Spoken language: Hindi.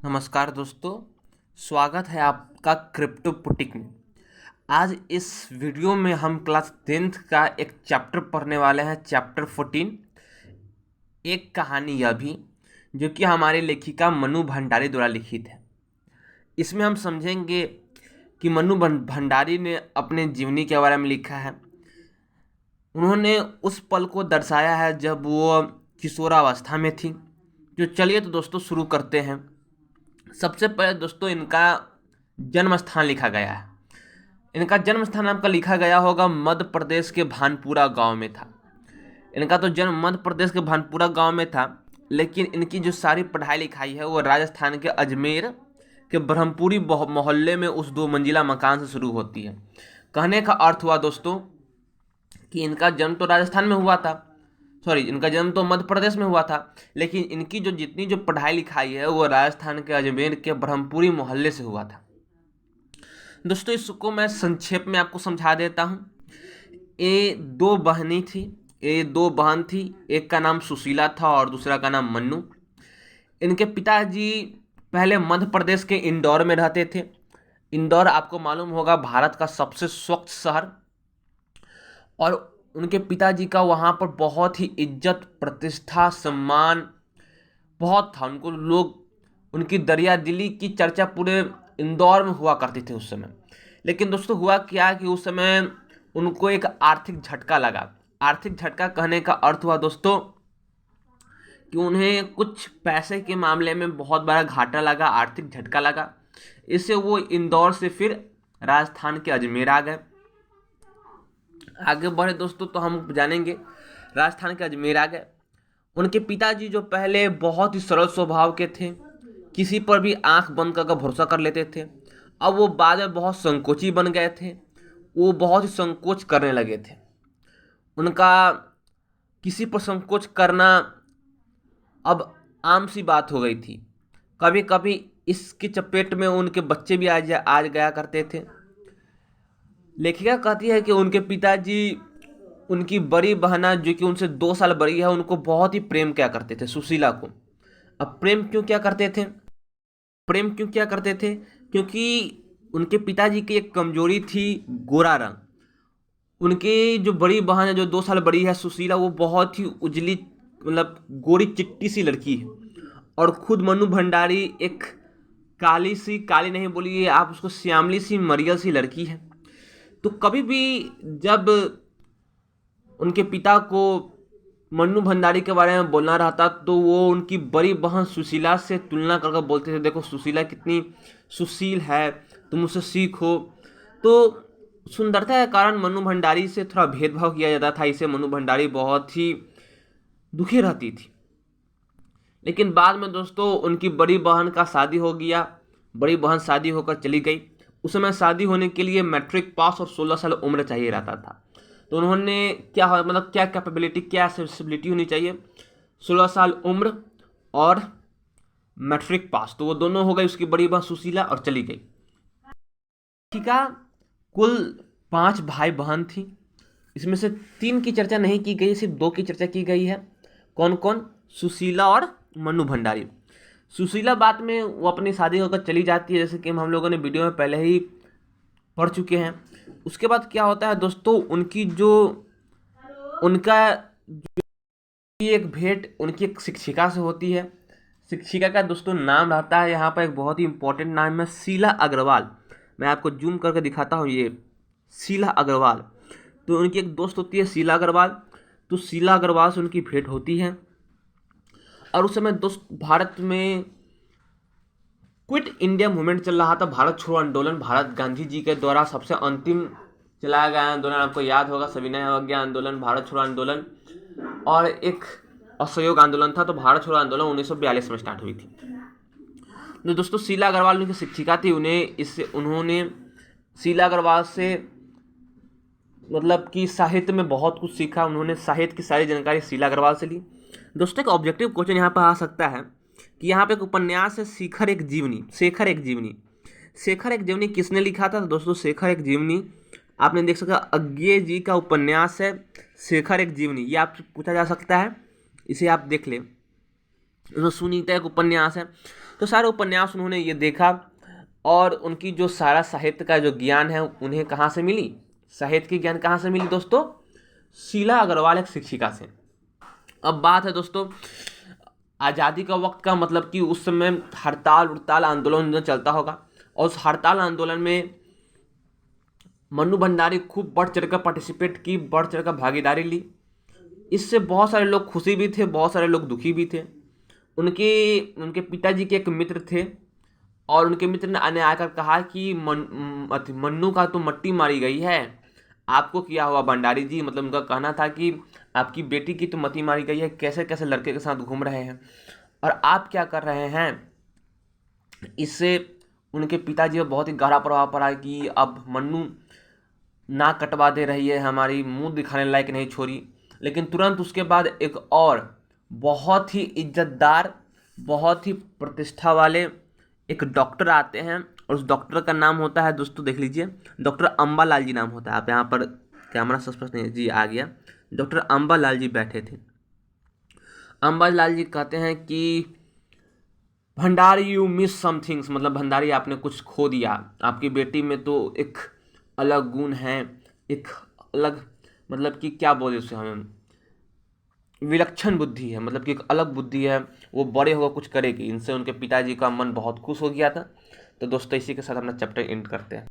नमस्कार दोस्तों, स्वागत है आपका क्रिप्टो पुटिक में। आज इस वीडियो में हम क्लास 10th का एक चैप्टर पढ़ने वाले हैं, चैप्टर 14। एक कहानी यह भी जो कि हमारे लेखिका मनु भंडारी द्वारा लिखित है। इसमें हम समझेंगे कि मनु भंडारी ने अपने जीवनी के बारे में लिखा है। उन्होंने उस पल को दर्शाया है जब वो किशोरावस्था में थी। तो चलिए तो दोस्तों शुरू करते हैं। सबसे पहले दोस्तों इनका जन्म स्थान लिखा गया है। इनका जन्म स्थान आपका लिखा गया होगा मध्य प्रदेश के भानपुरा गांव में था। इनका तो जन्म मध्य प्रदेश के भानपुरा गांव में था, लेकिन इनकी जो सारी पढ़ाई लिखाई है वो राजस्थान के अजमेर के ब्रह्मपुरी मोहल्ले में उस 2 मंजिला मकान से शुरू होती है। कहने का अर्थ हुआ दोस्तों कि इनका जन्म तो राजस्थान में हुआ था, इनका जन्म तो मध्य प्रदेश में हुआ था, लेकिन इनकी जितनी पढ़ाई लिखाई है वो राजस्थान के अजमेर के ब्रह्मपुरी मोहल्ले से हुआ था। दोस्तों इसको मैं संक्षेप में आपको समझा देता हूँ। ये 2 बहन थी। एक का नाम सुशीला था और दूसरा का नाम मन्नू। इनके पिताजी पहले मध्य प्रदेश के इंदौर में रहते थे। इंदौर आपको मालूम होगा भारत का सबसे स्वच्छ शहर, और उनके पिताजी का वहाँ पर बहुत ही इज्जत, प्रतिष्ठा, सम्मान बहुत था। उनकी दरिया दिली की चर्चा पूरे इंदौर में हुआ करती थी उस समय। लेकिन दोस्तों हुआ क्या कि उस समय उनको एक आर्थिक झटका लगा। आर्थिक झटका कहने का अर्थ हुआ दोस्तों कि उन्हें कुछ पैसे के मामले में बहुत बड़ा घाटा लगा, आर्थिक झटका लगा। इससे वो इंदौर से फिर राजस्थान के अजमेर आ गए। आगे बढ़े दोस्तों तो हम जानेंगे राजस्थान के अजमेर आ गए। उनके पिताजी जो पहले बहुत ही सरल स्वभाव के थे, किसी पर भी आंख बंद करके भरोसा कर लेते थे, अब वो बाद में बहुत संकोची बन गए थे। वो बहुत ही संकोच करने लगे थे। उनका किसी पर संकोच करना अब आम सी बात हो गई थी। कभी कभी इसकी चपेट में उनके बच्चे भी आ गया करते थे। लेखिका कहती है कि उनके पिताजी उनकी बड़ी बहना जो कि उनसे 2 साल बड़ी है उनको बहुत ही प्रेम किया करते थे, सुशीला को। अब प्रेम क्यों क्या करते थे? क्योंकि उनके पिताजी की एक कमजोरी थी, गोरा रंग। उनकी जो बड़ी बहन है जो 2 साल बड़ी है, सुशीला, वो बहुत ही उजली, मतलब गोरी चिट्टी सी लड़की है। और खुद मनु भंडारी एक काली नहीं बोलिए आप उसको, श्यामली सी मरियल सी लड़की है। तो कभी भी जब उनके पिता को मन्नू भंडारी के बारे में बोलना रहता तो वो उनकी बड़ी बहन सुशीला से तुलना करके बोलते थे, देखो सुशीला कितनी सुशील है, तुम उससे सीखो। तो सुंदरता के कारण मन्नू भंडारी से थोड़ा भेदभाव किया जाता था। इसे मन्नू भंडारी बहुत ही दुखी रहती थी। लेकिन बाद में दोस्तों उनकी बड़ी बहन का शादी हो गया। बड़ी बहन शादी होकर चली गई। उस समय शादी होने के लिए मैट्रिक पास और 16 साल उम्र चाहिए रहता था। तो उन्होंने क्या कैपेबिलिटी, क्या एक्सेसिबिलिटी होनी चाहिए, 16 साल उम्र और मैट्रिक पास, तो वो दोनों हो गई। उसकी बड़ी बहन सुशीला और चली गई। ठीक है, कुल 5 भाई बहन थी। इसमें से 3 की चर्चा नहीं की गई, सिर्फ 2 की चर्चा की गई है। कौन कौन? सुशीला और मनु भंडारी। सुशीला बाद में वो अपनी शादी होकर चली जाती है, जैसे कि हम लोगों ने वीडियो में पहले ही पढ़ चुके हैं। उसके बाद क्या होता है दोस्तों, उनका एक भेंट उनकी एक शिक्षिका से होती है। शिक्षिका का दोस्तों नाम रहता है, यहाँ पर एक बहुत ही इंपॉर्टेंट नाम है, शीला अग्रवाल। मैं आपको जूम करके दिखाता हूँ, ये शीला अग्रवाल। तो उनकी एक दोस्त होती है शीला अग्रवाल। तो शीला अग्रवाल से उनकी भेंट होती है। और उस समय दोस्त भारत में क्विट इंडिया मूवमेंट चल रहा था, भारत छोड़ो आंदोलन। भारत गांधी जी के द्वारा सबसे अंतिम चलाया गया आंदोलन, आपको याद होगा, सविनय अवज्ञा आंदोलन, भारत छोड़ो आंदोलन, और एक असहयोग आंदोलन था। तो भारत छोड़ो आंदोलन 1942 में स्टार्ट हुई थी। तो दोस्तों शीला अग्रवाल उनकी शिक्षिका थी। उन्होंने शीला अग्रवाल से मतलब कि साहित्य में बहुत कुछ सीखा। उन्होंने साहित्य की सारी जानकारी शीला अग्रवाल से ली। दोस्तों एक ऑब्जेक्टिव क्वेश्चन यहाँ पर आ सकता है कि यहाँ पे एक उपन्यास है, शेखर एक जीवनी किसने लिखा था? तो दोस्तों शेखर एक जीवनी आपने देख सकता, अज्ञे जी का उपन्यास है शेखर एक जीवनी। ये आपसे पूछा जा सकता है, इसे आप देख लें। सुनीता एक उपन्यास है। तो सारे उपन्यास उन्होंने ये देखा और उनकी जो सारा साहित्य का जो ज्ञान है उन्हें कहाँ से मिली, साहित्य की ज्ञान कहाँ से मिली दोस्तों, शीला अग्रवाल एक शिक्षिका से। अब बात है दोस्तों आज़ादी का वक्त का, मतलब कि उस समय हड़ताल उड़ताल आंदोलन जो चलता होगा, और उस हड़ताल आंदोलन में मन्नू भंडारी खूब बढ़ चढ़ कर पार्टिसिपेट की, बढ़ चढ़ कर भागीदारी ली। इससे बहुत सारे लोग खुशी भी थे, बहुत सारे लोग दुखी भी थे। उनके उनके पिताजी के एक मित्र थे और उनके मित्र ने आने आकर कहा कि मन्नू का तो मट्टी मारी गई है, आपको क्या हुआ भंडारी जी, मतलब उनका कहना था कि आपकी बेटी की तो मती मारी गई है, कैसे कैसे लड़के के साथ घूम रहे हैं और आप क्या कर रहे हैं। इससे उनके पिताजी पर बहुत ही गहरा प्रभाव पड़ा कि अब मन्नू नाक कटवा दे रही है, हमारी मुंह दिखाने लायक नहीं छोरी। लेकिन तुरंत उसके बाद एक और बहुत ही इज्जतदार, बहुत ही प्रतिष्ठा वाले एक डॉक्टर आते हैं और उस डॉक्टर का नाम होता है दोस्तों, देख लीजिए, डॉक्टर अम्बालाल जी नाम होता है। आप यहाँ पर कैमरा सस्पेंस नहीं जी आ गया, डॉक्टर अम्बालाल जी बैठे थे। अम्बालाल जी कहते हैं कि भंडारी यू मिस समथिंग्स, मतलब भंडारी आपने कुछ खो दिया, आपकी बेटी में तो एक अलग गुण है, एक अलग, मतलब कि क्या बोले उसे हमें, विलक्षण बुद्धि है, मतलब कि एक अलग बुद्धि है, वो बड़े होकर कुछ करेगी। इनसे उनके पिताजी का मन बहुत खुश हो गया था। तो दोस्तों इसी के साथ अपना चैप्टर एंड करते हैं।